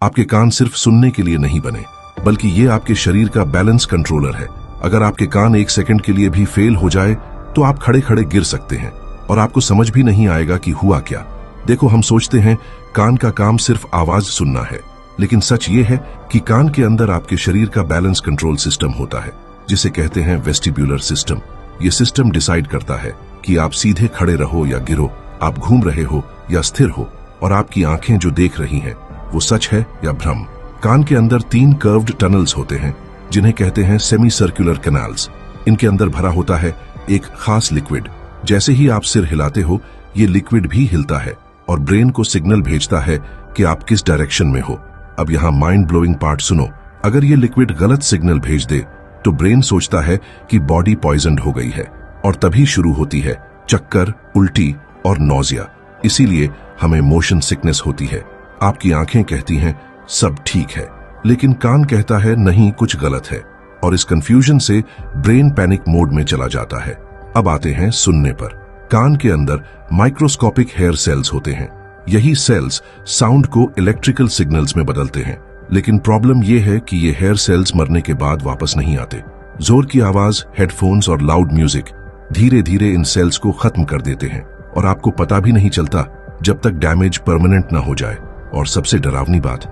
आपके कान सिर्फ सुनने के लिए नहीं बने, बल्कि ये आपके शरीर का बैलेंस कंट्रोलर है। अगर आपके कान एक सेकंड के लिए भी फेल हो जाए तो आप खड़े खड़े गिर सकते हैं और आपको समझ भी नहीं आएगा कि हुआ क्या। देखो, हम सोचते हैं कान का काम सिर्फ आवाज सुनना है, लेकिन सच ये है कि कान के अंदर आपके शरीर का बैलेंस कंट्रोल सिस्टम होता है, जिसे कहते हैं वेस्टिब्यूलर सिस्टम। ये सिस्टम डिसाइड करता है कि आप सीधे खड़े रहो या गिरो, आप घूम रहे हो या स्थिर हो, और आपकी आंखें जो देख रही हैं वो सच है या भ्रम। कान के अंदर 3 कर्व्ड टनल्स होते हैं, जिन्हें कहते हैं सेमी सर्कुलर कैनाल्स। इनके अंदर भरा होता है एक खास लिक्विड। जैसे ही आप सिर हिलाते हो, ये लिक्विड भी हिलता है और ब्रेन को सिग्नल भेजता है कि आप किस डायरेक्शन में हो। अब यहाँ माइंड ब्लोइंग पार्ट सुनो। अगर ये लिक्विड गलत सिग्नल भेज दे तो ब्रेन सोचता है कि बॉडी पॉइजन्ड हो गई है, और तभी शुरू होती है चक्कर, उल्टी और नौजिया। इसीलिए हमें मोशन सिकनेस होती है। आपकी आंखें कहती हैं सब ठीक है, लेकिन कान कहता है नहीं, कुछ गलत है, और इस कंफ्यूजन से ब्रेन पैनिक मोड में चला जाता है। अब आते हैं सुनने पर। कान के अंदर माइक्रोस्कोपिक हेयर सेल्स होते हैं। यही सेल्स साउंड को इलेक्ट्रिकल सिग्नल्स में बदलते हैं, लेकिन प्रॉब्लम यह है कि ये हेयर सेल्स मरने के बाद वापस नहीं आते। जोर की आवाज, हेडफोन्स और लाउड म्यूजिक धीरे धीरे इन सेल्स को खत्म कर देते हैं, और आपको पता भी नहीं चलता जब तक डैमेज परमानेंट ना हो जाए। और सबसे डरावनी बात,